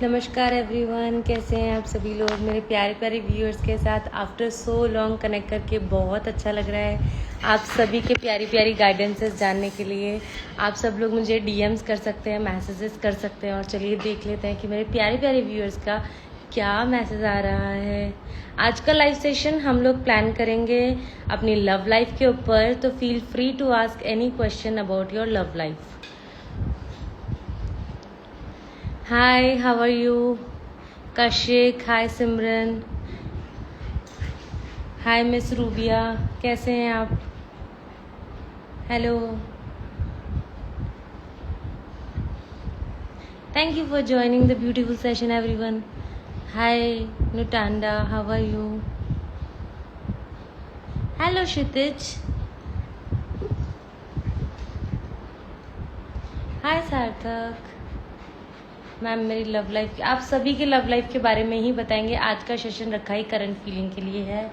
नमस्कार एवरीवन, कैसे हैं आप सभी लोग। मेरे प्यारे प्यारे व्यूअर्स के साथ आफ्टर सो लॉन्ग कनेक्ट करके बहुत अच्छा लग रहा है। आप सभी के प्यारी प्यारी गाइडेंसेस जानने के लिए आप सब लोग मुझे डीएम्स कर सकते हैं, मैसेजेस कर सकते हैं। और चलिए देख लेते हैं कि मेरे प्यारे प्यारे व्यूअर्स का क्या मैसेज आ रहा है। आज का लाइव सेशन हम लोग प्लान करेंगे अपनी लव लाइफ के ऊपर, तो feel free to ask any question about your love life. Hi, how are you? Kashik, hi Simran, hi miss Rubiya, कैसे हैं आप? Hello, thank you for joining the beautiful session everyone. Hi नुटांडा, how are you? Hello Kshitij, hi Sarthak. Ma'am मेरी love life, आप सभी के love life के बारे में ही बताएंगे। आज का सेशन रखा ही करंट फीलिंग के लिए है।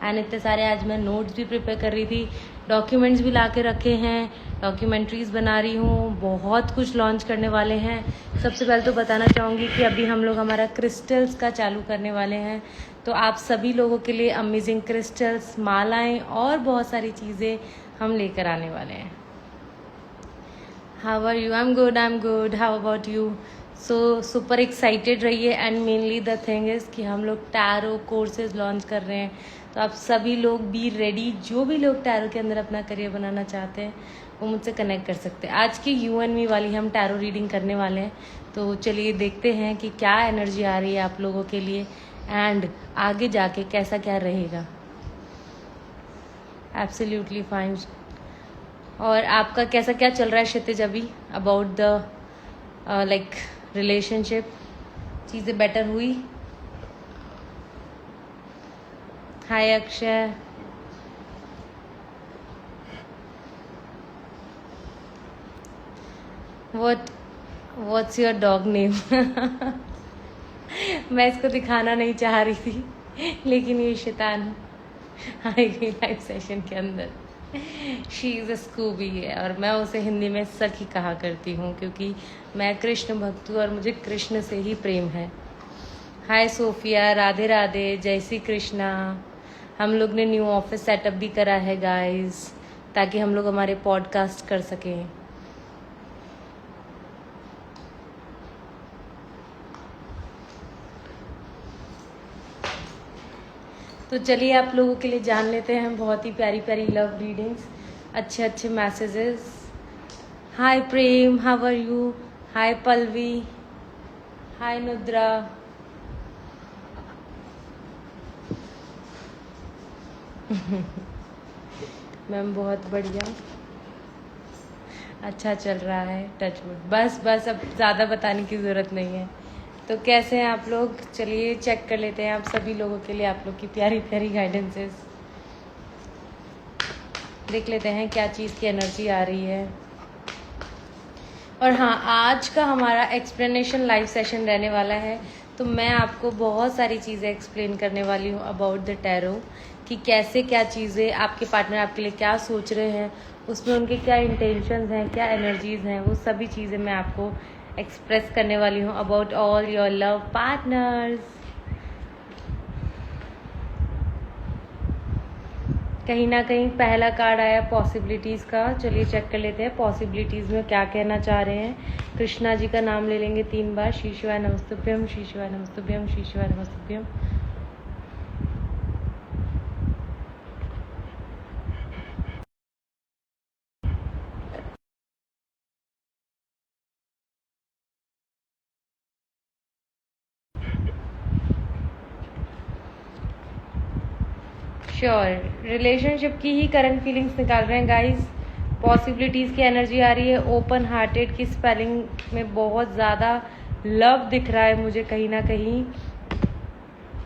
एंड इतने सारे आज मैं नोट्स भी प्रिपेयर कर रही थी, डॉक्यूमेंट्स भी ला के रखे हैं, डॉक्यूमेंट्रीज बना रही हूँ, बहुत कुछ लॉन्च करने वाले हैं। सबसे पहले तो बताना चाहूँगी कि अभी हम लोग हमारा क्रिस्टल्स का चालू करने वाले हैं, तो आप सभी लोगों के लिए अमेजिंग क्रिस्टल्स, मालाएँ और बहुत सारी चीज़ें हम लेकर आने वाले हैं। How are you? I am good, how about you? So super excited रहिए। And mainly the thing is कि हम लोग टैरो कोर्सेज लॉन्च कर रहे हैं, तो आप सभी लोग बी रेडी। जो भी लोग टैरो के अंदर अपना करियर बनाना चाहते हैं वो मुझसे कनेक्ट कर सकते हैं। आज की यू एंड मी वाली हम टैरो रीडिंग करने वाले हैं, तो चलिए देखते हैं कि क्या एनर्जी आ रही है आप लोगों के लिए एंड आगे जाके कैसा क्या रहेगा। Absolutely fine. और आपका कैसा क्या चल रहा है क्षितिज अभी अबाउट द लाइक रिलेशनशिप? चीज़ें बेटर हुई? Hi Akshay, what's your dog name? मैं इसको दिखाना नहीं चाह रही थी, लेकिन ये शैतान आएगी लाइव सेशन के अंदर। शी इज़ अ स्कूबी है और मैं उसे हिंदी में सखी कहा करती हूँ, क्योंकि मैं कृष्ण भक्त हूँ और मुझे कृष्ण से ही प्रेम है। हाय सोफिया, राधे राधे, जय श्री कृष्णा। हम लोग ने न्यू ऑफिस सेटअप भी करा है गाइस, ताकि हम लोग हमारे पॉडकास्ट कर सकें। तो चलिए आप लोगों के लिए जान लेते हैं बहुत ही प्यारी प्यारी लव रीडिंग्स, अच्छे अच्छे messages. Hi Prem, how are you? Hi Pallavi, hi नुद्रा। मैम बहुत बढ़िया, अच्छा चल रहा है, टचवुड। बस अब ज़्यादा बताने की ज़रूरत नहीं है। तो कैसे हैं आप लोग? चलिए चेक कर लेते हैं आप सभी लोगों के लिए आप लोग की प्यारी प्यारी गाइडेंसेस। देख लेते हैं क्या चीज़ की एनर्जी आ रही है। और हाँ, आज का हमारा एक्सप्लेनेशन लाइव सेशन रहने वाला है, तो मैं आपको बहुत सारी चीज़ें एक्सप्लेन करने वाली हूँ अबाउट द टैरो, कि कैसे क्या चीज़ें आपके पार्टनर आपके लिए क्या सोच रहे हैं, उसमें उनके क्या इंटेंशंस हैं, क्या एनर्जीज़ हैं, वो सभी चीज़ें मैं आपको एक्सप्रेस करने वाली हूँ about all your love partners. कहीं ना कहीं पहला कार्ड आया पॉसिबिलिटीज़ का। चलिए चेक कर लेते हैं पॉसिबिलिटीज़ में क्या कहना चाह रहे हैं। कृष्णा जी का नाम ले लेंगे 3 बार। श्री शिवाय नमस्तुभ्यम, श्री शिवाय नमस्तुभ्यम, श्री शिवाय नमस्तुभ्यम। श्योर, रिलेशनशिप की ही करंट फीलिंग्स निकाल रहे हैं गाइस। पॉसिबिलिटीज़ की एनर्जी आ रही है। ओपन हार्टेड की स्पेलिंग में बहुत ज़्यादा लव दिख रहा है मुझे कहीं ना कहीं।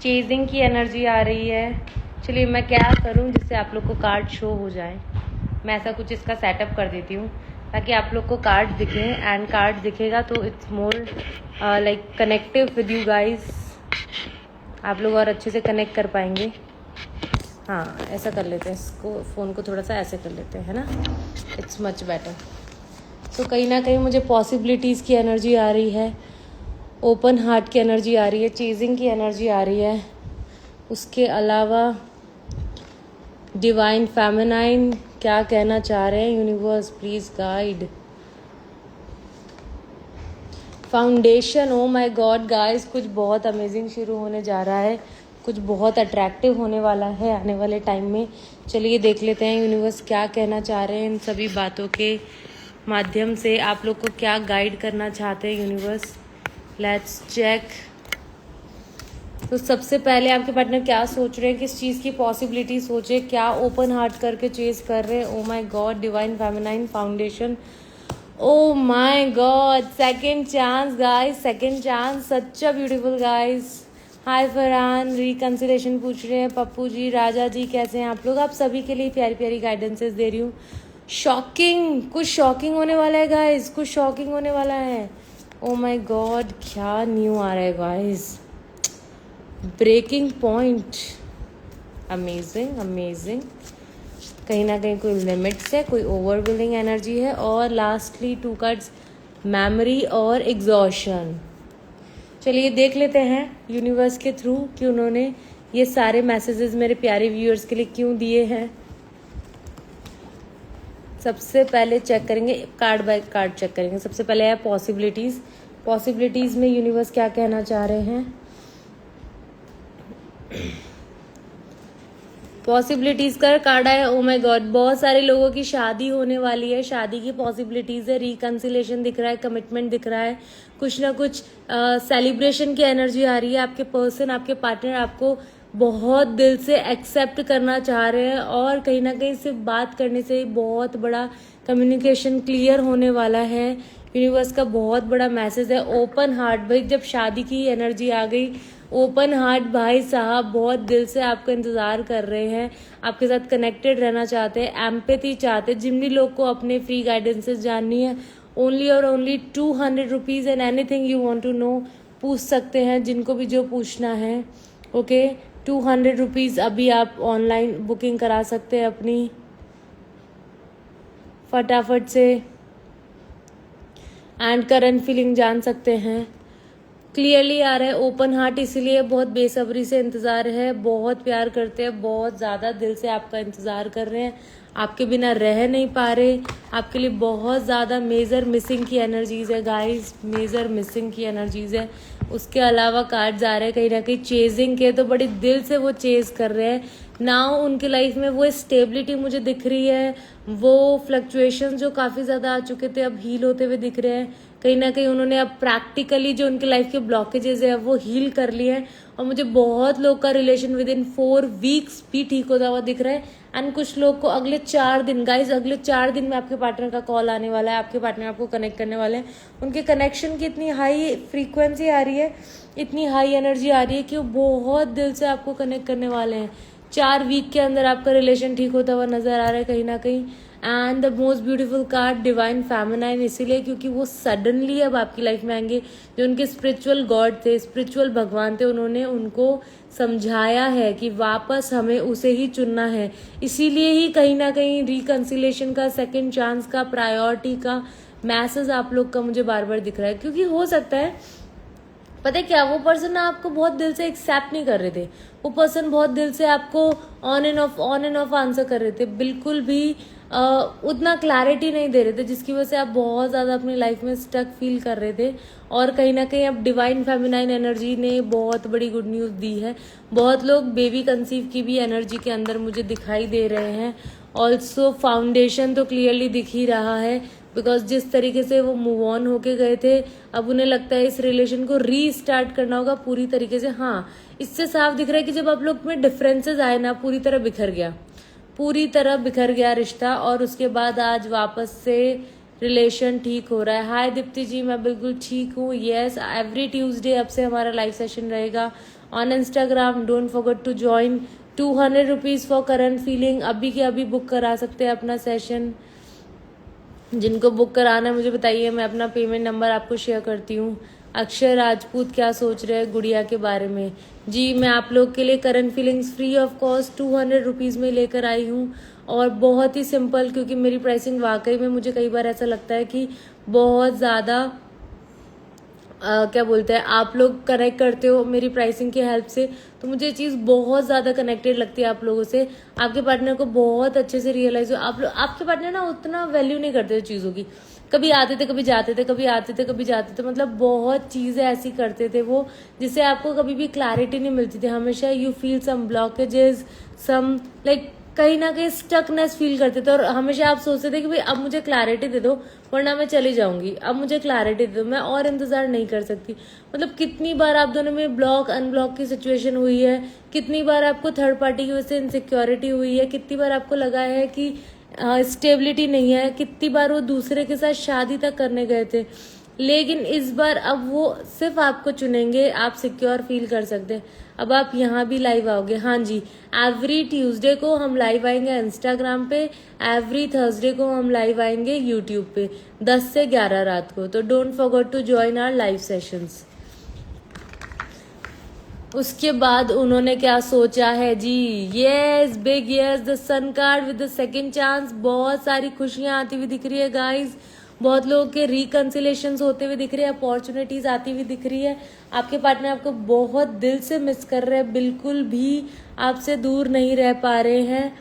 चेजिंग की एनर्जी आ रही है। चलिए मैं क्या करूं जिससे आप लोग को कार्ड शो हो जाए। मैं ऐसा कुछ इसका सेटअप कर देती हूँ ताकि आप लोग को कार्ड दिखे, एंड कार्ड दिखेगा तो it's more like connective with you guys. आप लोग और अच्छे से कनेक्ट कर पाएंगे। हाँ, ऐसा कर लेते हैं, इसको फ़ोन को थोड़ा सा ऐसे कर लेते हैं, है ना, इट्स मच बेटर। तो कहीं ना कहीं मुझे पॉसिबिलिटीज़ की एनर्जी आ रही है। ओपन हार्ट की एनर्जी आ रही है, चेजिंग की एनर्जी आ रही है। उसके अलावा डिवाइन फेमिनाइन क्या कहना चाह रहे हैं universe, please guide. Foundation, O my God guys, कुछ बहुत अमेजिंग शुरू होने जा रहा है, कुछ बहुत अट्रैक्टिव होने वाला है आने वाले टाइम में। चलिए देख लेते हैं यूनिवर्स क्या कहना चाह रहे हैं इन सभी बातों के माध्यम से। आप लोग को क्या गाइड करना चाहते हैं यूनिवर्स, लेट्स चेक। तो सबसे पहले आपके पार्टनर क्या सोच रहे हैं, किस चीज़ की पॉसिबिलिटी सोचे, क्या ओपन हार्ट करके चेज कर रहे हैं। ओ my God, divine feminine, foundation, oh my god, second chance guys, second chance, such a beautiful guys। Hi Farhan, reconciliation पूछ रहे हैं पप्पू जी, राजा जी कैसे हैं आप लोग। आप सभी के लिए प्यारी प्यारी गाइडेंसेस दे रही हूँ। शॉकिंग, कुछ शॉकिंग होने वाला है गाइस, कुछ शॉकिंग होने वाला है। ओ माय गॉड, क्या न्यू आ रहा है guys, breaking point, amazing amazing. कहीं ना कहीं कोई लिमिट्स है, कोई ओवरवेलिंग एनर्जी है। और लास्टली 2 कार्ड्स, मेमोरी और एग्जॉशन। चलिए देख लेते हैं यूनिवर्स के थ्रू कि उन्होंने ये सारे मैसेजेस मेरे प्यारे व्यूअर्स के लिए क्यों दिए हैं। सबसे पहले चेक करेंगे, कार्ड बाय कार्ड चेक करेंगे। सबसे पहले है पॉसिबिलिटीज। पॉसिबिलिटीज में यूनिवर्स क्या कहना चाह रहे हैं। पॉसिबिलिटीज का कार्ड आया, ओ माय गॉड, बहुत सारे लोगों की शादी होने वाली है, शादी की पॉसिबिलिटीज है, रिकंसिलेशन दिख रहा है, कमिटमेंट दिख रहा है, कुछ ना कुछ सेलिब्रेशन की एनर्जी आ रही है। आपके पर्सन, आपके पार्टनर आपको बहुत दिल से एक्सेप्ट करना चाह रहे हैं और कहीं ना कहीं सिर्फ बात करने से ही बहुत बड़ा कम्युनिकेशन क्लियर होने वाला है। यूनिवर्स का बहुत बड़ा मैसेज है, ओपन हार्ट। भाई जब शादी की एनर्जी आ गई, ओपन हार्ट भाई साहब बहुत दिल से आपका इंतजार कर रहे हैं, आपके साथ कनेक्टेड रहना चाहते हैं, एम्पैथी चाहते हैं। जिन भी लोग को अपने फ्री गाइडेंसेस जाननी है, ओनली और only 200 rupees and anything you want to know पूछ सकते हैं, जिनको भी जो पूछना है। ओके, 200 रुपीज अभी आप ऑनलाइन बुकिंग करा सकते हैं अपनी, फटाफट से, एंड करंट फीलिंग जान सकते हैं। क्लियरली आ रहा है ओपन हार्ट, इसीलिए बहुत बेसब्री से इंतजार है, बहुत प्यार करते हैं, बहुत ज़्यादा दिल से आपका इंतजार कर रहे हैं, आपके बिना रह नहीं पा रहे, आपके लिए बहुत ज़्यादा मेजर मिसिंग की एनर्जीज है गाइस, मेजर मिसिंग की एनर्जीज है। उसके अलावा कार्ड्स आ रहे हैं कहीं ना कहीं चेजिंग के, तो बड़ी दिल से वो चेज कर रहे हैं नाउ। उनके लाइफ में वो स्टेबिलिटी मुझे दिख रही है, वो फ्लक्चुएशन जो काफ़ी ज़्यादा आ चुके थे अब हील होते हुए दिख रहे हैं। कहीं ना कहीं उन्होंने अब प्रैक्टिकली जो उनके लाइफ के ब्लॉकेजेस है वो हील कर लिए हैं और मुझे बहुत लोग का रिलेशन विद इन 4 वीक्स भी ठीक होता हुआ दिख रहा है। एंड कुछ लोग को अगले 4 दिन गाइज, अगले 4 दिन में आपके पार्टनर का कॉल आने वाला है, आपके पार्टनर आपको कनेक्ट करने वाले हैं। उनके कनेक्शन की इतनी हाई फ्रीक्वेंसी आ रही है, इतनी हाई एनर्जी आ रही है कि वो बहुत दिल से आपको कनेक्ट करने वाले हैं। 4 वीक के अंदर आपका रिलेशन ठीक होता हुआ नजर आ रहा है कहीं ना कहीं। And the most beautiful card divine feminine, इसीलिए क्योंकि वो सडनली अब आपकी लाइफ में आएंगे। जो उनके स्पिरिचुअल गॉड थे, स्पिरिचुअल भगवान थे, उन्होंने उनको समझाया है कि वापस हमें उसे ही चुनना है। इसीलिए ही कहीं ना कहीं रिकंसिलेशन का, सेकंड चांस का, प्रायोरिटी का मैसेज आप लोग का मुझे बार बार दिख रहा है। क्योंकि हो सकता है, पता है क्या, वो पर्सन आपको बहुत दिल से एक्सेप्ट नहीं कर रहे थे, वो पर्सन बहुत दिल से आपको ऑन एंड ऑफ आंसर कर रहे थे, बिल्कुल भी उतना क्लैरिटी नहीं दे रहे थे, जिसकी वजह से आप बहुत ज़्यादा अपनी लाइफ में स्टक फील कर रहे थे। और कहीं ना कहीं अब डिवाइन फेमिनाइन एनर्जी ने बहुत बड़ी गुड न्यूज़ दी है। बहुत लोग बेबी कंसीव की भी एनर्जी के अंदर मुझे दिखाई दे रहे हैं। ऑल्सो फाउंडेशन तो क्लियरली दिख ही रहा है, बिकॉज जिस तरीके से वो मूव ऑन होके गए थे, अब उन्हें लगता है इस रिलेशन को रीस्टार्ट करना होगा पूरी तरीके से। हाँ, इससे साफ दिख रहा है कि जब आप लोग में डिफरेंसेस आए ना, पूरी तरह बिखर गया, पूरी तरह बिखर गया रिश्ता, और उसके बाद आज वापस से रिलेशन ठीक हो रहा है। हाय दीप्ति जी, मैं बिल्कुल ठीक हूँ। यस, एवरी ट्यूसडे अब से हमारा लाइव सेशन रहेगा on Instagram, don't forget to join. 200 rupees for current feeling, अभी के अभी बुक करा सकते हैं अपना सेशन। जिनको बुक कराना है मुझे बताइए, मैं अपना पेमेंट नंबर आपको शेयर करती हूँ। अक्षय राजपूत क्या सोच रहे हैं गुड़िया के बारे में? जी, मैं आप लोग के लिए current feelings free of cost 200 rupees में लेकर आई हूँ, और बहुत ही सिंपल, क्योंकि मेरी प्राइसिंग वाकई में मुझे कई बार ऐसा लगता है कि बहुत ज़्यादा क्या बोलते हैं, आप लोग कनेक्ट करते हो मेरी प्राइसिंग की हेल्प से, तो मुझे ये चीज़ बहुत ज़्यादा कनेक्टेड लगती है आप लोगों से। आपके पार्टनर को बहुत अच्छे से रियलाइज हो, आप लोग, आपके पार्टनर ना उतना वैल्यू नहीं करते चीज़ों की, कभी आते थे कभी जाते थे, कभी आते थे कभी जाते थे, मतलब बहुत चीज़ें ऐसी करते थे वो, जिससे आपको कभी भी क्लैरिटी नहीं मिलती थी। हमेशा you feel some blockages, some like कहीं ना कहीं स्टकनेस फील करते थे, और हमेशा आप सोचते थे कि भाई अब मुझे क्लैरिटी दे दो वरना मैं चली जाऊंगी, अब मुझे क्लैरिटी दे दो, मैं और इंतजार नहीं कर सकती। मतलब कितनी बार आप दोनों में ब्लॉक अनब्लॉक की सिचुएशन हुई है, कितनी बार आपको थर्ड पार्टी की वजह से इनसिक्योरिटी हुई है, कितनी बार आपको लगा है कि स्टेबिलिटी नहीं है, कितनी बार वो दूसरे के साथ शादी तक करने गए थे। लेकिन इस बार अब वो सिर्फ आपको चुनेंगे, आप सिक्योर फील कर सकते हैं। अब आप यहाँ भी लाइव आओगे, हाँ जी, एवरी ट्यूसडे को हम लाइव आएंगे इंस्टाग्राम पे, एवरी थर्सडे को हम लाइव आएंगे यूट्यूब पे 10 से 11 रात को। तो don't forget to join our live sessions. उसके बाद उन्होंने क्या सोचा है जी, yes big yes, the sun card with the second chance. बहुत सारी खुशियां आती हुई दिख रही है गाइस, बहुत लोगों के रिकंसिलेशंस होते हुए दिख रहे हैं, अपॉर्चुनिटीज आती हुई दिख रही है। आपके पार्टनर आपको बहुत दिल से मिस कर रहे हैं, बिल्कुल भी आपसे दूर नहीं रह पा रहे हैं।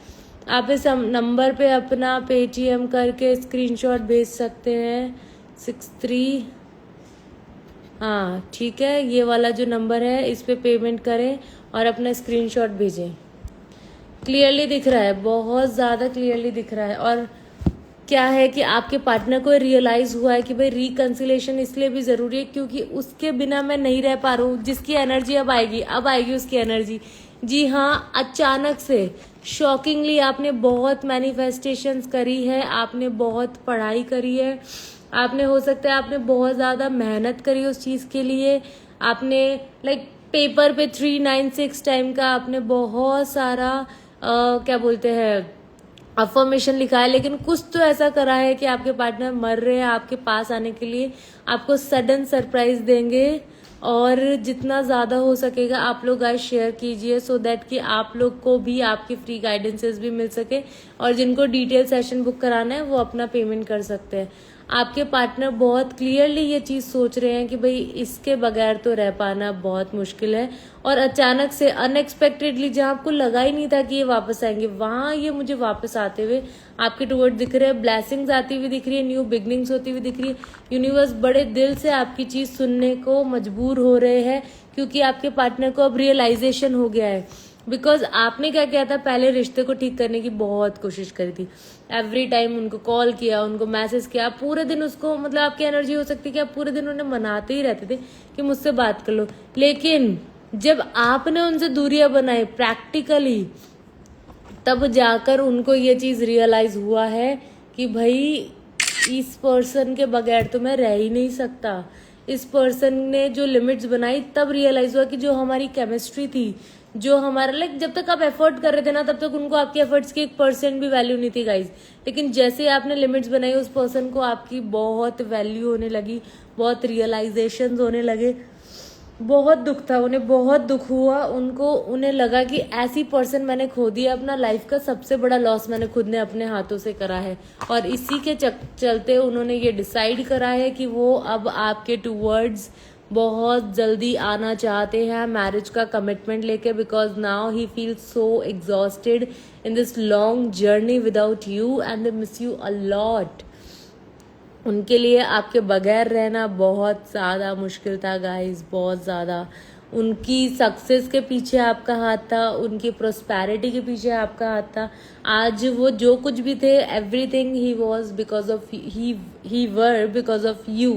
आप इस नंबर पे अपना पेटीएम करके स्क्रीनशॉट भेज सकते हैं 63, हाँ ठीक है, ये वाला जो नंबर है इस पे पेमेंट करें और अपना स्क्रीनशॉट भेजें। क्लियरली दिख रहा है, बहुत ज़्यादा क्लियरली दिख रहा है। और क्या है कि आपके पार्टनर को रियलाइज हुआ है कि भाई रिकंसिलेशन इसलिए भी ज़रूरी है क्योंकि उसके बिना मैं नहीं रह पा रहा हूँ। जिसकी एनर्जी अब आएगी उसकी एनर्जी। जी हाँ, अचानक से शॉकिंगली आपने बहुत मैनिफेस्टेशंस करी है, आपने बहुत पढ़ाई करी है, आपने हो सकता है आपने बहुत ज़्यादा मेहनत करी उस चीज़ के लिए। आपने लाइक पेपर पे 396 टाइम का आपने बहुत सारा क्या बोलते हैं अफर्मेशन लिखा है, लेकिन कुछ तो ऐसा करा है कि आपके पार्टनर मर रहे हैं आपके पास आने के लिए, आपको सडन सरप्राइज देंगे। और जितना ज़्यादा हो सकेगा आप लोग गाइस शेयर कीजिए, सो दैट कि आप लोग को भी आपकी फ्री गाइडेंसेस भी मिल सके, और जिनको डिटेल सेशन बुक कराना है वो अपना पेमेंट कर सकते हैं। आपके पार्टनर बहुत क्लियरली ये चीज़ सोच रहे हैं कि भाई इसके बगैर तो रह पाना बहुत मुश्किल है, और अचानक से अनएक्सपेक्टेडली जहाँ आपको लगा ही नहीं था कि ये वापस आएंगे, वहाँ ये मुझे वापस आते हुए आपके टुवर्ड दिख रहे हैं। ब्लेसिंग्स आती हुई दिख रही है, न्यू बिगनिंग्स होती हुई दिख रही है। यूनिवर्स बड़े दिल से आपकी चीज़ सुनने को मजबूर हो रहे हैं, क्योंकि आपके पार्टनर को अब रियलाइजेशन हो गया है। बिकॉज आपने क्या किया था, पहले रिश्ते को ठीक करने की बहुत कोशिश करी थी, एवरी टाइम उनको कॉल किया, उनको मैसेज किया, आप पूरे दिन उसको, मतलब आपकी एनर्जी हो सकती है कि आप पूरे दिन उन्हें मनाते ही रहते थे कि मुझसे बात कर लो। लेकिन जब आपने उनसे दूरियां बनाई प्रैक्टिकली, तब जाकर उनको ये चीज रियलाइज हुआ है कि भाई इस पर्सन के बगैर तो मैं रह ही नहीं सकता। इस पर्सन ने जो लिमिट्स बनाई, तब रियलाइज हुआ कि जो हमारी केमिस्ट्री थी, जो हमारा लाइक जब तक आप एफर्ट कर रहे थे ना, तब तक उनको आपके एफर्ट्स की 1% भी वैल्यू नहीं थी गाइज। लेकिन जैसे ही आपने लिमिट्स बनाई, उस पर्सन को आपकी बहुत वैल्यू होने लगी, बहुत रियलाइजेशन होने लगे। बहुत दुख था उन्हें, बहुत दुख हुआ उनको, उन्हें लगा कि ऐसी पर्सन मैंने खो दिया, अपना लाइफ का सबसे बड़ा लॉस मैंने खुद ने अपने हाथों से करा है। और इसी के चलते उन्होंने ये डिसाइड करा है कि वो अब आपके टूवर्ड्स बहुत जल्दी आना चाहते हैं, मैरिज का कमिटमेंट लेके, because now he feel so exhausted in this long journey without you and they miss you a lot. उनके लिए आपके बगैर रहना बहुत ज़्यादा मुश्किल था गाइस, बहुत ज़्यादा। उनकी सक्सेस के पीछे आपका हाथ था, उनकी प्रोस्पेरिटी के पीछे आपका हाथ था। आज वो जो कुछ भी थे, everything he was because of he were because of you.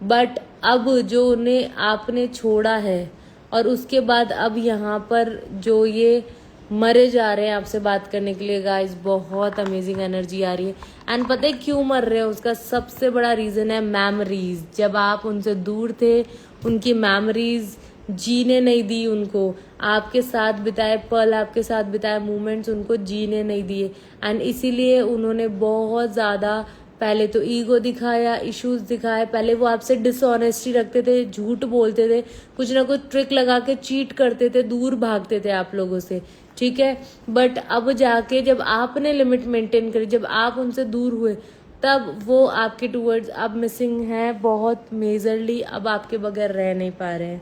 But अब जो उन्हें आपने छोड़ा है, और उसके बाद अब यहाँ पर जो ये मरे जा रहे हैं आपसे बात करने के लिए गाइस, बहुत अमेजिंग एनर्जी आ रही है। एंड पता है क्यों मर रहे हैं, उसका सबसे बड़ा रीजन है मेमोरीज। जब आप उनसे दूर थे, उनकी मेमोरीज जीने नहीं दी उनको, आपके साथ बिताए पल, आपके साथ बिताए मोमेंट्स उनको जीने नहीं दिए। एंड इसीलिए उन्होंने बहुत ज़्यादा पहले तो ईगो दिखाया, इश्यूज दिखाए। पहले वो आपसे डिसऑनेस्टी रखते थे, झूठ बोलते थे, कुछ ना कुछ ट्रिक लगा के चीट करते थे, दूर भागते थे आप लोगों से, ठीक है। बट अब जाके जब आपने लिमिट मेंटेन करी, जब आप उनसे दूर हुए, तब वो आपके टूवर्ड्स अब मिसिंग हैं बहुत मेजरली, अब आपके बगैर रह नहीं पा रहे हैं।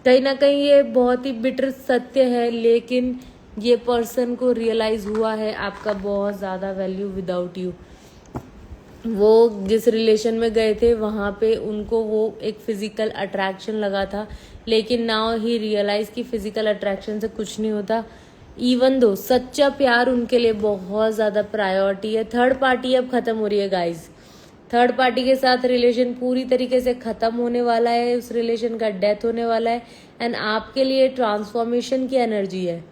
कहीं ना कहीं ये बहुत ही बिटर सत्य है, लेकिन ये पर्सन को रियलाइज हुआ है आपका बहुत ज़्यादा वैल्यू विदाउट यू। वो जिस रिलेशन में गए थे वहाँ पे उनको वो एक फिजिकल अट्रैक्शन लगा था, लेकिन नाउ ही रियलाइज कि फिजिकल अट्रैक्शन से कुछ नहीं होता। इवन दो सच्चा प्यार उनके लिए बहुत ज़्यादा प्रायोरिटी है। थर्ड पार्टी अब खत्म हो रही है गाइज, थर्ड पार्टी के साथ रिलेशन पूरी तरीके से खत्म होने वाला है, उस रिलेशन का डेथ होने वाला है। एंड आपके लिए ट्रांसफॉर्मेशन की एनर्जी है,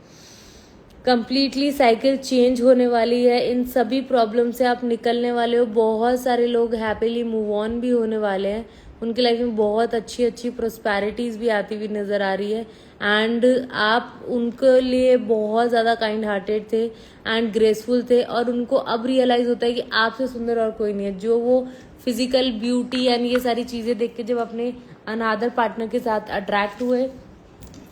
कंप्लीटली साइकिल चेंज होने वाली है। इन सभी प्रॉब्लम से आप निकलने वाले हो। बहुत सारे लोग हैप्पीली मूव ऑन भी होने वाले हैं, उनकी लाइफ में बहुत अच्छी अच्छी प्रोस्पैरिटीज भी आती हुई नजर आ रही है। एंड आप उनके लिए बहुत ज़्यादा काइंड हार्टेड थे एंड ग्रेसफुल थे, और उनको अब रियलाइज होता है कि आपसे सुंदर और कोई नहीं है। जो वो फिजिकल ब्यूटी एंड ये सारी चीज़ें देख के जब अपने अनादर पार्टनर के साथ अट्रैक्ट हुए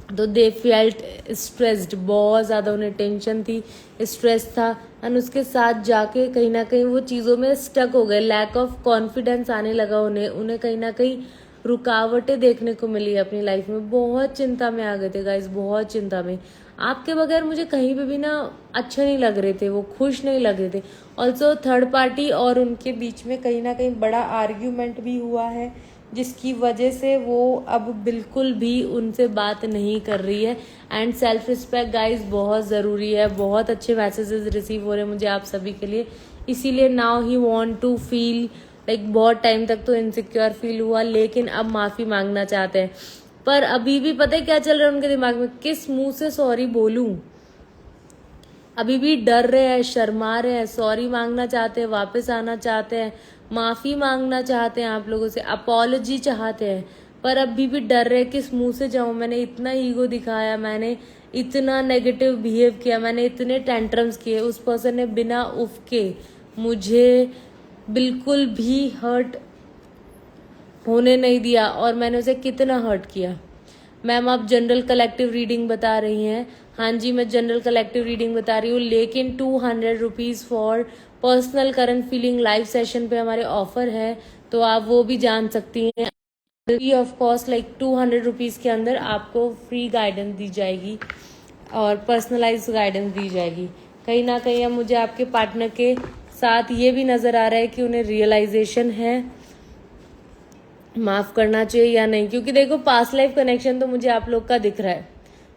तो दे फेल्ट स्ट्रेस्ड, बहुत ज़्यादा उन्हें टेंशन थी, स्ट्रेस था। एंड उसके साथ जाके कहीं ना कहीं वो चीज़ों में स्टक हो गए, लैक ऑफ कॉन्फिडेंस आने लगा उन्हें कहीं ना कहीं रुकावटें देखने को मिली अपनी लाइफ में। बहुत चिंता में आ गए थे गाइज, बहुत चिंता में। आपके बगैर मुझे कहीं पे भी ना अच्छे नहीं लग रहे थे, वो खुश नहीं लग रहे थे। ऑल्सो थर्ड पार्टी और उनके बीच में कहीं ना कहीं बड़ा आर्ग्यूमेंट भी हुआ है, जिसकी वजह से वो अब बिल्कुल भी उनसे बात नहीं कर रही है। एंड सेल्फ रिस्पेक्ट गाइज बहुत ज़रूरी है। बहुत अच्छे मैसेजेस रिसीव हो रहे हैं मुझे आप सभी के लिए, इसीलिए नाउ ही वांट टू फील लाइक बहुत टाइम तक तो इनसिक्योर फील हुआ, लेकिन अब माफ़ी मांगना चाहते हैं। पर अभी भी पता है क्या चल रहा है उनके दिमाग में, किस मुंह से सॉरी बोलूं। अभी भी डर रहे हैं, शर्मा रहे हैं, सॉरी मांगना चाहते हैं, वापस आना चाहते हैं, माफ़ी मांगना चाहते हैं, आप लोगों से अपॉलॉजी चाहते हैं, पर अभी भी डर रहे हैं किस मुंह से जाऊं। मैंने इतना ईगो दिखाया, मैंने इतना नेगेटिव बिहेव किया, मैंने इतने टेंट्रम्स किए, उस पर्सन ने बिना उफ के मुझे बिल्कुल भी हर्ट होने नहीं दिया, और मैंने उसे कितना हर्ट किया। मैम आप जनरल कलेक्टिव रीडिंग बता रही हैं? हाँ जी, मैं जनरल कलेक्टिव रीडिंग बता रही हूँ, लेकिन 200 rupees for personal current feeling live session पे हमारे ऑफर है, तो आप वो भी जान सकती हैं। Free of cost like 200 rupees के अंदर आपको फ्री गाइडेंस दी जाएगी और पर्सनलाइज गाइडेंस दी जाएगी। कहीं ना कहीं अब मुझे आपके पार्टनर के साथ ये भी नज़र आ रहा है कि उन्हें रियलाइजेशन है माफ़ करना चाहिए या नहीं, क्योंकि देखो पास्ट लाइफ कनेक्शन तो मुझे आप लोग का दिख रहा है,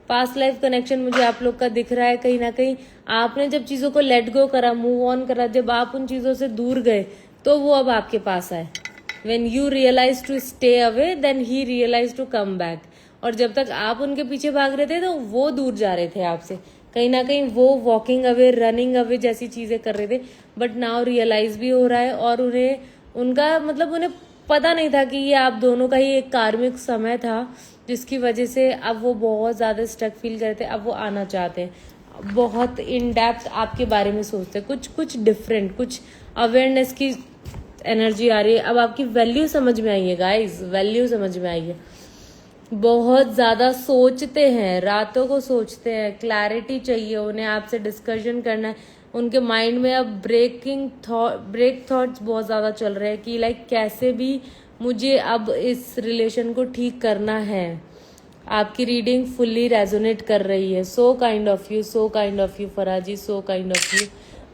पास्ट लाइफ कनेक्शन मुझे आप लोग का दिख रहा है। कहीं ना कहीं आपने जब चीज़ों को लेट गो करा, मूव ऑन करा, जब आप उन चीज़ों से दूर गए तो वो अब आपके पास आए। When you realize to stay away, then he realized to come back. और जब तक आप उनके पीछे भाग रहे थे तो वो दूर जा रहे थे आपसे। कहीं ना कहीं वो वॉकिंग अवे, रनिंग अवे जैसी चीज़ें कर रहे थे, बट नाउ रियलाइज भी हो रहा है, और उन्हें उनका मतलब उन्हें पता नहीं था कि ये आप दोनों का ही एक कार्मिक समय था, जिसकी वजह से अब वो बहुत ज़्यादा स्टक फील करते, अब वो आना चाहते हैं, बहुत इन डेप्थ आपके बारे में सोचते, कुछ डिफरेंट, कुछ अवेयरनेस की एनर्जी आ रही है। अब आपकी वैल्यू समझ में आई है गाइज, वैल्यू समझ में आई है। बहुत ज़्यादा सोचते हैं, रातों को सोचते हैं, क्लैरिटी चाहिए उन्हें, आपसे डिस्कशन करना है। उनके माइंड में अब ब्रेक थॉट्स बहुत ज़्यादा चल रहे हैं कि लाइक कैसे भी मुझे अब इस रिलेशन को ठीक करना है। आपकी रीडिंग फुल्ली रेजोनेट कर रही है। So kind of you, so kind of you फराजी, so kind of you.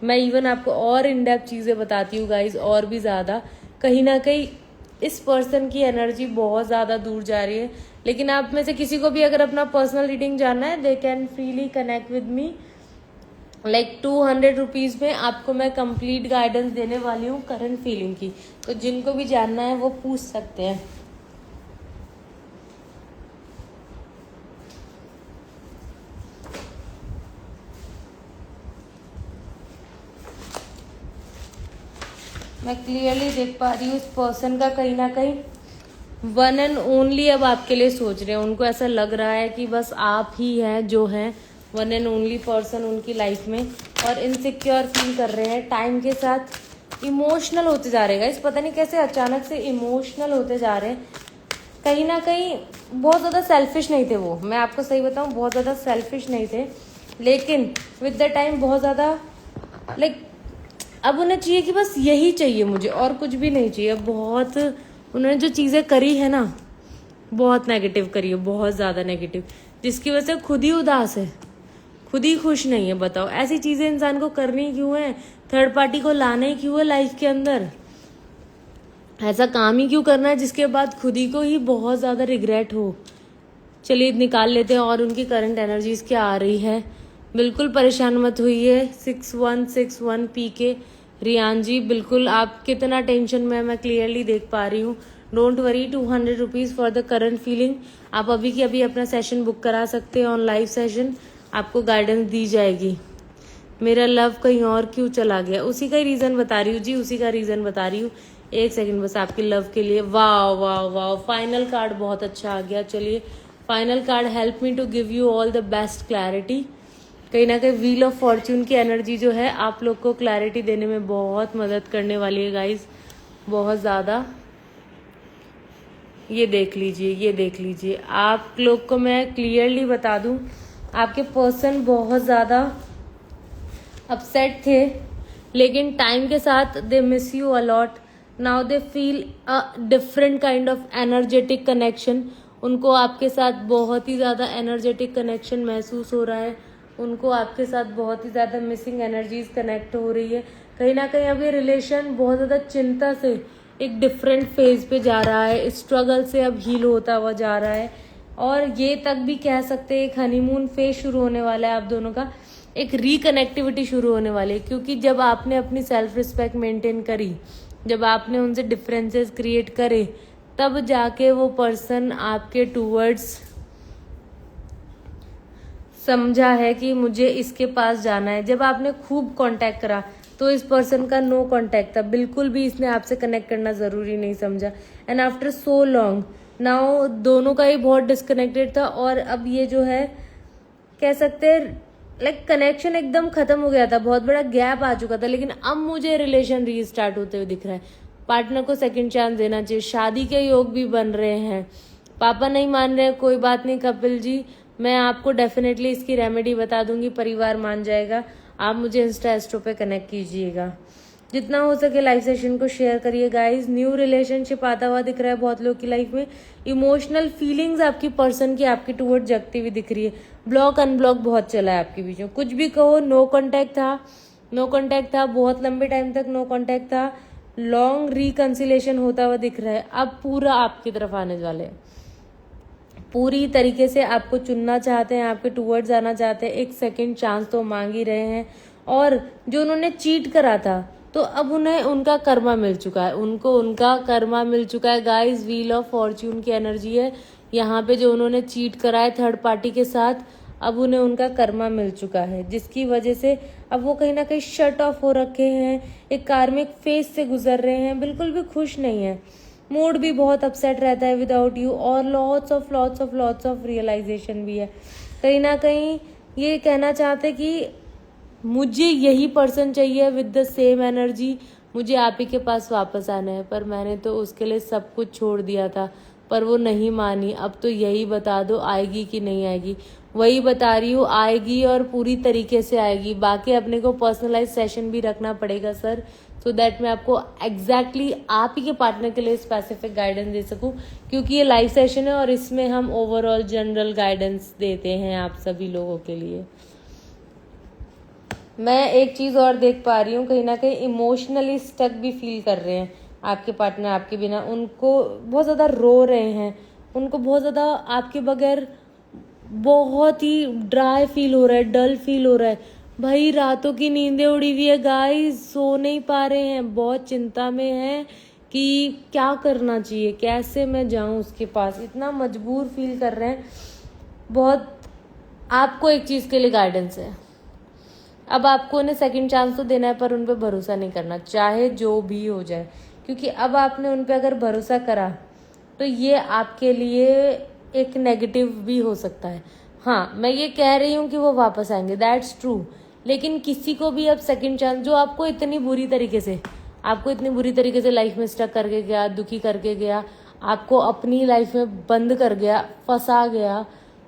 मैं इवन आपको और इन डेप्थ चीज़ें बताती हूँ गाइज, और भी ज़्यादा। कहीं ना कहीं इस पर्सन की एनर्जी बहुत ज़्यादा दूर जा रही है, लेकिन आप में से किसी को भी अगर अपना पर्सनल रीडिंग जानना है, they can freely connect with me. Like 200 rupees में आपको मैं कंप्लीट गाइडेंस देने वाली हूँ करंट फीलिंग की, तो जिनको भी जानना है वो पूछ सकते हैं। मैं क्लियरली देख पा रही हूँ उस पर्सन का कहीं ना कहीं वन एंड ओनली अब आपके लिए सोच रहे हैं। उनको ऐसा लग रहा है कि बस आप ही हैं जो हैं वन एंड ओनली पर्सन उनकी लाइफ में, और इनसिक्योर फील कर रहे हैं। टाइम के साथ इमोशनल होते जा रहे हैं गाइस, पता नहीं कैसे अचानक से इमोशनल होते जा रहे हैं। कहीं ना कहीं बहुत ज़्यादा सेल्फिश नहीं थे वो, मैं आपको सही बताऊँ, बहुत ज़्यादा सेल्फिश नहीं थे, लेकिन विद द टाइम बहुत ज़्यादा लाइक अब उन्हें चाहिए कि बस यही चाहिए मुझे और कुछ भी नहीं चाहिए। बहुत उन्होंने जो चीज़ें करी है ना, बहुत नेगेटिव करी है, बहुत ज़्यादा नेगेटिव, जिसकी वजह से खुद ही उदास है, खुद ही खुश नहीं है। बताओ ऐसी चीज़ें इंसान को करनी क्यों है, थर्ड पार्टी को लाना ही क्यों है लाइफ के अंदर, ऐसा काम ही क्यों करना है जिसके बाद खुद ही को ही बहुत ज़्यादा रिग्रेट हो। चलिए निकाल लेते हैं और उनकी करंट एनर्जीज क्या आ रही है। बिल्कुल परेशान मत हुई 6161 PK रियान जी, बिल्कुल आप कितना टेंशन में मैं क्लियरली देख पा रही हूँ। Don't worry, 200 rupees for the current feeling. आप अभी के अभी अपना सेशन बुक करा सकते हैं, ऑन लाइव सेशन आपको गाइडेंस दी जाएगी। मेरा लव कहीं और क्यों चला गया, उसी का ही रीज़न बता रही हूँ जी, उसी का रीज़न बता रही हूँ। एक सेकंड बस आपके लव के लिए। वाह वाह वाह, फाइनल कार्ड बहुत अच्छा आ गया। चलिए final card, help me to give you all the best clarity. कहीं ना कहीं व्हील ऑफ फॉर्च्यून की एनर्जी जो है आप लोग को क्लैरिटी देने में बहुत मदद करने वाली है गाइज, बहुत ज़्यादा। ये देख लीजिए, ये देख लीजिए, आप लोग को मैं क्लियरली बता दूं, आपके पर्सन बहुत ज़्यादा अपसेट थे, लेकिन टाइम के साथ they miss you a lot. Now they feel a different kind of energetic connection. उनको आपके साथ बहुत ही ज़्यादा एनर्जेटिक कनेक्शन महसूस हो रहा है, उनको आपके साथ बहुत ही ज़्यादा मिसिंग एनर्जीज कनेक्ट हो रही है। कहीं ना कहीं अब ये रिलेशन बहुत ज़्यादा चिंता से एक डिफरेंट फेज पे जा रहा है, स्ट्रगल से अब हील होता हुआ जा रहा है, और ये तक भी कह सकते हैं एक हनीमून फेज शुरू होने वाला है आप दोनों का, एक रिकनेक्टिविटी शुरू होने वाली है। क्योंकि जब आपने अपनी सेल्फ रिस्पेक्ट मेंटेन करी, जब आपने उनसे डिफरेंसेस क्रिएट करे, तब जाके वो पर्सन आपके टूवर्ड्स समझा है कि मुझे इसके पास जाना है। जब आपने खूब कांटेक्ट करा तो इस पर्सन का नो कांटेक्ट था, बिल्कुल भी इसने आपसे कनेक्ट करना ज़रूरी नहीं समझा। And after so long now दोनों का ही बहुत डिस्कनेक्टेड था, और अब ये जो है कह सकते हैं लाइक कनेक्शन एकदम खत्म हो गया था, बहुत बड़ा गैप आ चुका था, लेकिन अब मुझे रिलेशन रीस्टार्ट होते हुए दिख रहा है। पार्टनर को सेकंड चांस देना चाहिए, शादी के योग भी बन रहे हैं। पापा नहीं मान रहे हैं, कोई बात नहीं कपिल जी, मैं आपको डेफिनेटली इसकी रेमेडी बता दूंगी, परिवार मान जाएगा। आप मुझे इंस्टा एस्ट्रो पे कनेक्ट कीजिएगा, जितना हो सके लाइव सेशन को शेयर करिए गाइज। न्यू रिलेशनशिप आता हुआ दिख रहा है बहुत लोग की लाइफ में, इमोशनल फीलिंग्स आपकी पर्सन की आपके टूवर्ड जगती हुई दिख रही है। ब्लॉक अनब्लॉक बहुत चला है आपके बीच में, कुछ भी कहो, नो कांटेक्ट था, नो कांटेक्ट था, बहुत लंबे टाइम तक नो कांटेक्ट था, लॉन्ग रिकंसिलेशन होता हुआ दिख रहा है। अब पूरा आपकी तरफ आने वाले हैं, पूरी तरीके से आपको चुनना चाहते हैं, आपके टूवर्ड्स आना चाहते हैं, एक सेकंड चांस तो मांग ही रहे हैं। और जो उन्होंने चीट करा था, तो अब उन्हें उनका कर्मा मिल चुका है, उनको उनका कर्मा मिल चुका है गाइस। व्हील ऑफ फॉर्च्यून की एनर्जी है यहाँ पे, जो उन्होंने चीट करा है थर्ड पार्टी के साथ, अब उन्हें उनका कर्मा मिल चुका है, जिसकी वजह से अब वो कहीं ना कहीं शट ऑफ हो रखे हैं, एक कार्मिक फेज से गुजर रहे हैं, बिल्कुल भी खुश नहीं है, मूड भी बहुत अपसेट रहता है विदाउट यू, और लॉट्स ऑफ रियलाइजेशन भी है। कहीं ना कहीं ये कहना चाहते कि मुझे यही पर्सन चाहिए विद द सेम एनर्जी, मुझे आप ही के पास वापस आना है, पर मैंने तो उसके लिए सब कुछ छोड़ दिया था, पर वो नहीं मानी। अब तो यही बता दो आएगी कि नहीं आएगी। वही बता रही हूँ, आएगी और पूरी तरीके से आएगी। बाकी अपने को पर्सनलाइज सेशन भी रखना पड़ेगा सर, सो दैट मैं आपको एग्जैक्टली आप ही के पार्टनर के लिए स्पेसिफिक गाइडेंस दे सकूं, क्योंकि ये लाइव सेशन है और इसमें हम ओवरऑल जनरल गाइडेंस देते हैं आप सभी लोगों के लिए। मैं एक चीज़ और देख पा रही हूँ, कहीं ना कहीं इमोशनली स्टक भी फील कर रहे हैं आपके पार्टनर आपके बिना, उनको बहुत ज़्यादा रो रहे हैं, उनको बहुत ज़्यादा आपके बगैर बहुत ही ड्राई फील हो रहा है, डल फील हो रहा है। भाई रातों की नींदें उड़ी हुई है गाइस, सो नहीं पा रहे हैं, बहुत चिंता में हैं कि क्या करना चाहिए, कैसे मैं जाऊं उसके पास, इतना मजबूर फील कर रहे हैं बहुत। आपको एक चीज़ के लिए गाइडेंस है, अब आपको उन्हें सेकंड चांस तो देना है, पर उन पर भरोसा नहीं करना, चाहे जो भी हो जाए, क्योंकि अब आपने उन पर अगर भरोसा करा तो ये आपके लिए एक नेगेटिव भी हो सकता है। हाँ, मैं ये कह रही हूँ कि वो वापस आएंगे, दैट्स ट्रू, लेकिन किसी को भी अब सेकंड चांस, जो आपको इतनी बुरी तरीके से लाइफ में स्टक करके गया, दुखी करके गया, आपको अपनी लाइफ में बंद कर गया, फंसा गया,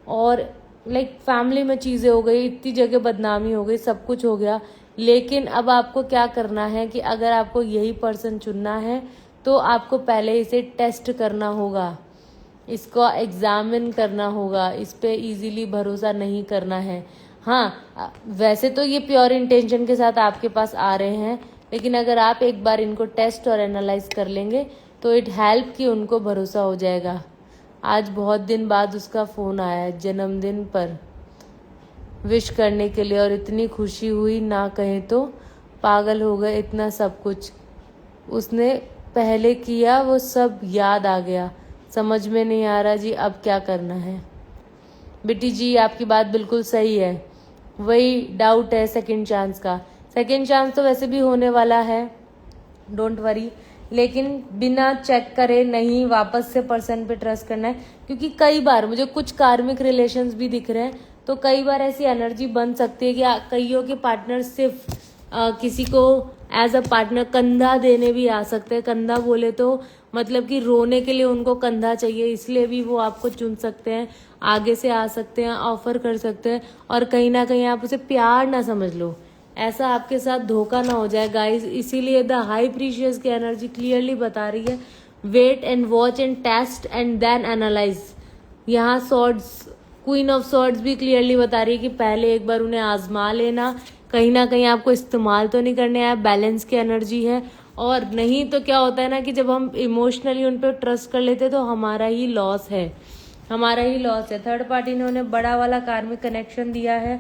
और लाइक फैमिली में चीज़ें हो गई, इतनी जगह बदनामी हो गई, सब कुछ हो गया, लेकिन अब आपको क्या करना है कि अगर आपको यही पर्सन चुनना है तो आपको पहले इसे टेस्ट करना होगा, इसको एग्जामिन करना होगा, इस पे इजीली भरोसा नहीं करना है। हाँ, वैसे तो ये प्योर इंटेंशन के साथ आपके पास आ रहे हैं, लेकिन अगर आप एक बार इनको टेस्ट और एनालाइज कर लेंगे तो इट हेल्प कि उनको भरोसा हो जाएगा। आज बहुत दिन बाद उसका फ़ोन आया जन्मदिन पर विश करने के लिए, और इतनी खुशी हुई ना कहें तो, पागल हो गए, इतना सब कुछ उसने पहले किया वो सब याद आ गया। समझ में नहीं आ रहा जी अब क्या करना है। बेटी जी आपकी बात बिल्कुल सही है, वही डाउट है सेकंड चांस का। सेकंड चांस तो वैसे भी होने वाला है, डोंट वरी, लेकिन बिना चेक करे नहीं वापस से पर्सन पे ट्रस्ट करना है, क्योंकि कई बार मुझे कुछ कार्मिक रिलेशंस भी दिख रहे हैं, तो कई बार ऐसी एनर्जी बन सकती है कि कईयों के पार्टनर सिर्फ किसी को एज अ पार्टनर कंधा देने भी आ सकते हैं। कंधा बोले तो मतलब कि रोने के लिए उनको कंधा चाहिए, इसलिए भी वो आपको चुन सकते हैं, आगे से आ सकते हैं, ऑफर कर सकते हैं, और कहीं ना कहीं आप उसे प्यार ना समझ लो, ऐसा आपके साथ धोखा ना हो जाए गाइस। इसीलिए द हाई प्रीशियस की एनर्जी क्लियरली बता रही है wait and watch and test and then analyse. यहाँ सॉर्ड्स, क्वीन ऑफ सॉर्ड्स भी क्लियरली बता रही है कि पहले एक बार उन्हें आजमा लेना, कहीं ना कहीं आपको इस्तेमाल तो नहीं करने आया, बैलेंस की एनर्जी है। और नहीं तो क्या होता है ना कि जब हम इमोशनली उन पर ट्रस्ट कर लेते तो हमारा ही लॉस है, हमारा ही लॉस है। थर्ड पार्टी ने उन्हें बड़ा वाला कार्मिक कनेक्शन दिया है,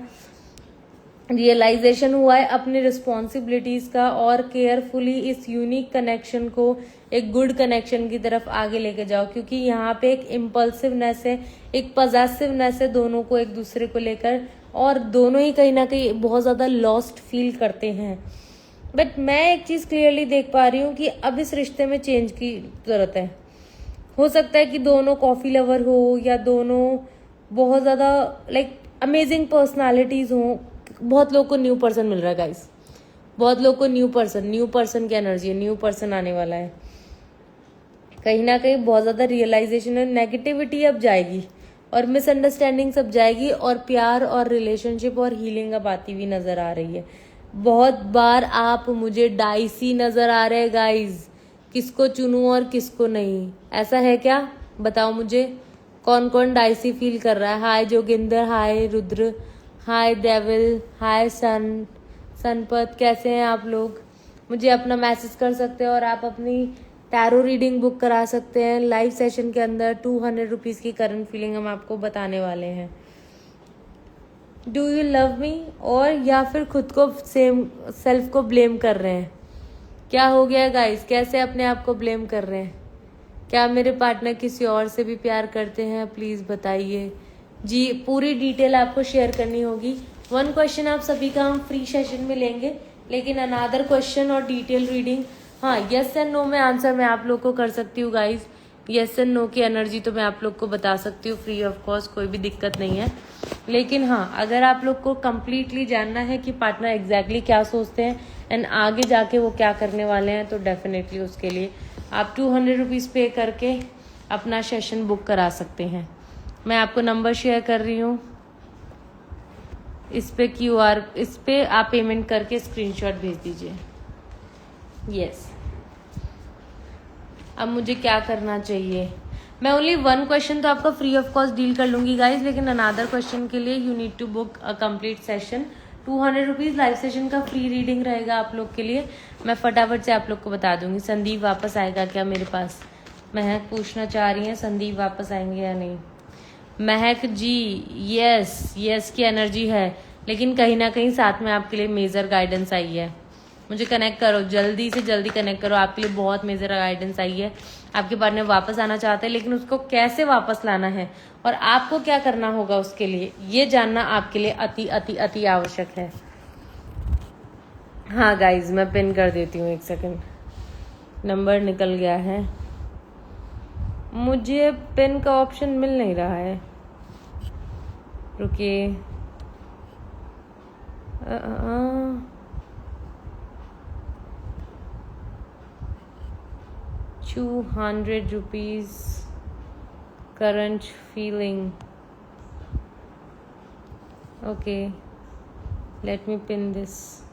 रियलाइजेशन हुआ है अपनी रिस्पॉन्सिबिलिटीज का, और केयरफुली इस यूनिक कनेक्शन को एक गुड कनेक्शन की तरफ आगे लेके जाओ, क्योंकि यहाँ पे एक इम्पल्सिवनेस है, एक पॉजेसिवनेस है दोनों को एक दूसरे को लेकर, और दोनों ही कहीं ना कहीं बहुत ज्यादा लॉस्ट फील करते हैं। बट मैं एक चीज क्लियरली देख पा रही हूँ कि अब इस रिश्ते में चेंज की जरूरत है। हो सकता है कि दोनों कॉफी लवर हो, या दोनों बहुत ज्यादा लाइक अमेजिंग पर्सनालिटीज हो। बहुत लोग को न्यू पर्सन मिल रहा है गाइस, बहुत लोग को न्यू पर्सन की एनर्जी है, न्यू पर्सन आने वाला है। कहीं ना कहीं बहुत ज्यादा रियलाइजेशन है, नेगेटिविटी अब जाएगी और मिसअंडरस्टैंडिंग सब जाएगी, और प्यार और रिलेशनशिप और हीलिंग अब आती हुई नजर आ रही है। बहुत बार आप मुझे डाइसी नजर आ रहे हैं गाइज, किसको चुनूं और किसको नहीं, ऐसा है क्या? बताओ मुझे कौन कौन डाइसी फील कर रहा है। हाय जोगिंदर, हाय रुद्र, हाय डेविल, हाय सनपत, कैसे हैं आप लोग? मुझे अपना मैसेज कर सकते हैं, और आप अपनी टैरो रीडिंग बुक करा सकते हैं लाइव सेशन के अंदर। 200 रुपीज की करंट फीलिंग हम आपको बताने वाले हैं। डू यू लव मी, और या फिर खुद को सेल्फ को ब्लेम कर रहे हैं? क्या हो गया गाइस, कैसे अपने आप को ब्लेम कर रहे हैं? क्या मेरे पार्टनर किसी और से भी प्यार करते हैं? प्लीज बताइए जी, पूरी डिटेल आपको शेयर करनी होगी। 1 क्वेश्चन आप सभी का हम फ्री सेशन में लेंगे, लेकिन अनादर क्वेश्चन और डिटेल रीडिंग, हाँ यस एंड नो में आंसर मैं आप लोग को कर सकती हूँ गाइज। यस एंड नो की एनर्जी तो मैं आप लोग को बता सकती हूँ फ्री ऑफ कॉस्ट, कोई भी दिक्कत नहीं है। लेकिन हाँ, अगर आप लोग को कम्प्लीटली जानना है कि पार्टनर एग्जैक्टली क्या सोचते हैं एंड आगे जाके वो क्या करने वाले हैं, तो डेफिनेटली उसके लिए आप 200 रुपीज़ पे करके अपना सेशन बुक करा सकते हैं। मैं आपको नंबर शेयर कर रही हूँ, इस पे QR, इस पे आप पेमेंट करके स्क्रीनशॉट भेज दीजिए। यस, अब मुझे क्या करना चाहिए? मैं ओनली 1 क्वेश्चन तो आपका फ्री ऑफ कॉस्ट डील कर लूंगी गाइज, लेकिन अनादर क्वेश्चन के लिए you need to book a complete session. 200 rupees live session का फ्री रीडिंग रहेगा आप लोग के लिए। मैं फटाफट से आप लोग को बता दूंगी। संदीप वापस आएगा क्या मेरे पास? महक पूछना चाह रही है संदीप वापस आएंगे या नहीं। महक जी यस की एनर्जी है, लेकिन कहीं ना कहीं साथ में आपके लिए मेजर गाइडेंस आई है। मुझे कनेक्ट करो, जल्दी से जल्दी कनेक्ट करो, आपके लिए बहुत मेजर गाइडेंस आई है। आपके पार्टनर वापस आना चाहते हैं, लेकिन उसको कैसे वापस लाना है और आपको क्या करना होगा उसके लिए, ये जानना आपके लिए अति अति अति आवश्यक है। हाँ गाइज, मैं पिन कर देती हूँ, 1 सेकंड, नंबर निकल गया है, मुझे पिन का ऑप्शन मिल नहीं रहा है, रुकिए। 200 rupees current feeling. Okay, let me pin this.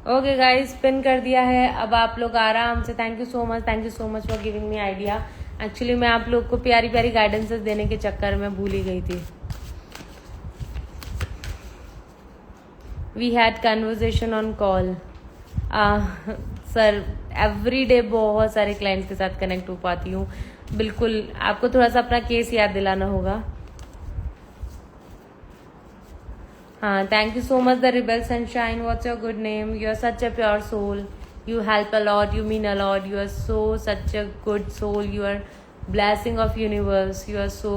Okay guys, pin कर दिया है। अब आप लोग आराम से, thank you so much for giving me idea. Actually मैं आप लोग को प्यारी प्यारी गाइडेंसेस देने के चक्कर में भूल ही गई थी। We had conversation on call. Sir every day बहुत सारे क्लाइंट्स के साथ कनेक्ट हो पाती हूँ। बिल्कुल, आपको थोड़ा सा अपना केस याद दिलाना होगा। हाँ, thank you so much the rebel sunshine. What's your good name? You are such a pure soul, you help a lot, you mean a lot, you are so such a good soul, you are blessing of universe, you are so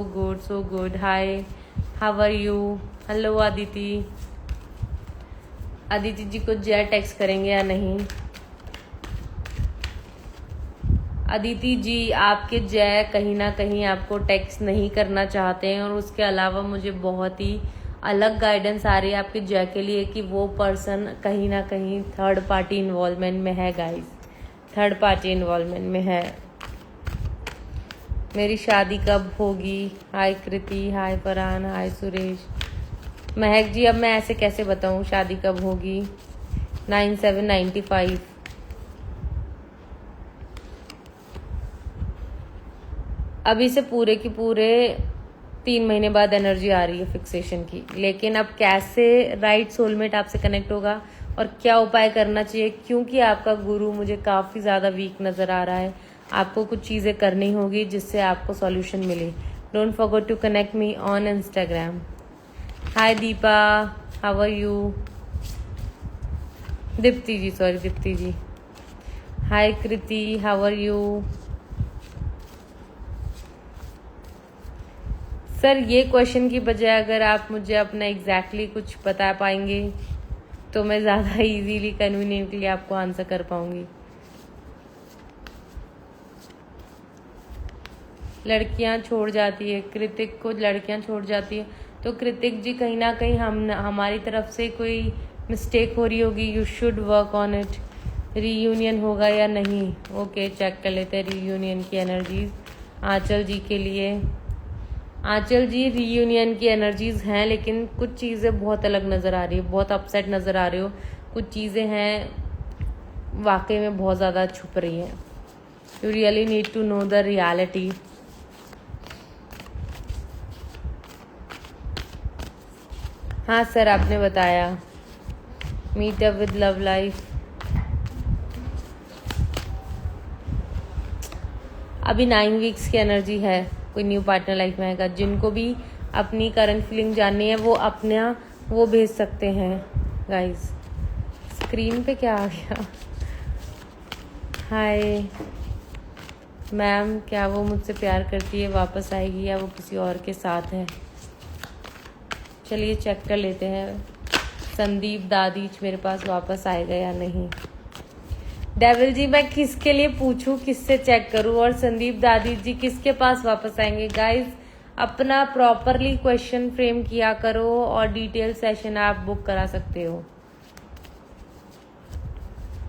good. Hi, how are you? Hello Aditi ji को जय text करेंगे या नहीं? अदिति जी, आपके जय कहीं ना कहीं आपको टेक्स्ट नहीं करना चाहते हैं, और उसके अलावा मुझे बहुत ही अलग गाइडेंस आ रही है आपके जय के लिए कि वो पर्सन कहीं ना कहीं थर्ड पार्टी इन्वॉल्वमेंट में है। गाइस, थर्ड पार्टी इन्वॉल्वमेंट में है। मेरी शादी कब होगी? हाय कृति, हाय फरहान, हाय सुरेश। महक जी, अब मैं ऐसे कैसे बताऊं शादी कब होगी? 9795। अभी से पूरे की पूरे 3 महीने बाद एनर्जी आ रही है फिक्सेशन की, लेकिन अब कैसे राइट सोलमेट आपसे कनेक्ट होगा और क्या उपाय करना चाहिए, क्योंकि आपका गुरु मुझे काफ़ी ज़्यादा वीक नज़र आ रहा है। आपको कुछ चीज़ें करनी होगी जिससे आपको सॉल्यूशन मिले। Don't forget to connect me on Instagram. Hi Deepa, how are you? Deepti ji. Hi Kriti, how are you? Sir, ये क्वेश्चन की बजाय अगर आप मुझे अपना एग्जैक्टली कुछ बता पाएंगे तो मैं ज़्यादा इजीली कन्वीनियंटली आपको आंसर कर पाऊंगी। लड़कियां छोड़ जाती है, कृतिक को लड़कियां छोड़ जाती है, तो कृतिक जी कहीं ना कहीं हमारी तरफ से कोई मिस्टेक हो रही होगी। You should work on it. Reunion होगा या नहीं? ओके, चेक कर लेते हैं रीयूनियन की एनर्जीज आंचल जी के लिए। आंचल जी, रीयूनियन की एनर्जीज हैं, लेकिन कुछ चीज़ें बहुत अलग नज़र आ रही है, बहुत अपसेट नज़र आ रही हो। कुछ चीज़ें हैं वाकई में बहुत ज़्यादा छुप रही हैं। You really need to know the reality. हाँ सर, आपने बताया meet up with love life. अभी 9 वीक्स की एनर्जी है, कोई न्यू पार्टनर लाइफ में आएगा। जिनको भी अपनी करंट फीलिंग जाननी है वो भेज सकते हैं। गाइस, स्क्रीन पे क्या आ गया? हाय मैम, क्या वो मुझसे प्यार करती है, वापस आएगी या वो किसी और के साथ है? चलिए चेक कर लेते हैं। संदीप दादीच मेरे पास वापस आएगा या नहीं? डेविल जी, मैं किसके लिए पूछूं, किससे चेक करूं? और संदीप दादी जी किसके पास वापस आएंगे? गाइस, अपना प्रॉपरली क्वेश्चन फ्रेम किया करो और डिटेल सेशन आप बुक करा सकते हो।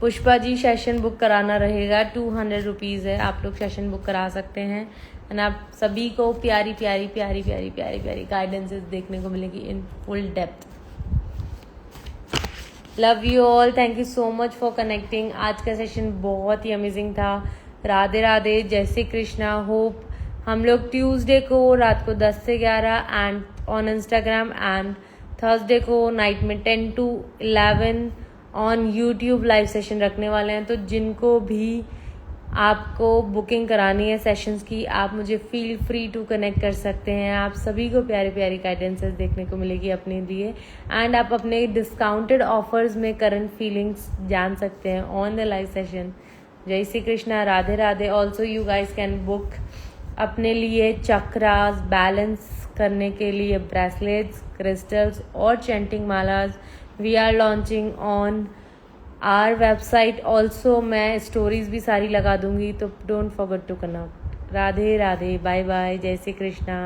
पुष्पा जी, सेशन बुक कराना रहेगा, 200 रुपीज़ है। आप लोग सेशन बुक करा सकते हैं। एंड आप सभी को प्यारी प्यारी प्यारी प्यारी प्यारी प्यारी गाइडेंसेस देखने को मिलेगी in full depth. Love you all, thank you so much for connecting. आज का सेशन बहुत ही अमेजिंग था। राधे राधे, जय श्री कृष्णा। होप हम लोग ट्यूसडे को रात को 10 से 11 and on Instagram, and Thursday को नाइट में 10 to 11 on YouTube live session रखने वाले हैं। तो जिनको भी आपको बुकिंग करानी है सेशंस की, आप मुझे फील फ्री टू कनेक्ट कर सकते हैं। आप सभी को प्यारी प्यारी गाइडेंसेस देखने को मिलेगी अपने लिए, एंड आप अपने डिस्काउंटेड ऑफर्स में करंट फीलिंग्स जान सकते हैं ऑन द लाइव सेशन। जय Shri Krishna, Radhe Radhe. Also you guys can book अपने लिए चक्रास बैलेंस करने के लिए ब्रेसलेट्स, क्रिस्टल्स और chanting malas. We are launching on our website also. मैं स्टोरीज भी सारी लगा दूंगी, तो don't forget to connect. Radhe Radhe, bye bye, जय श्री कृष्णा।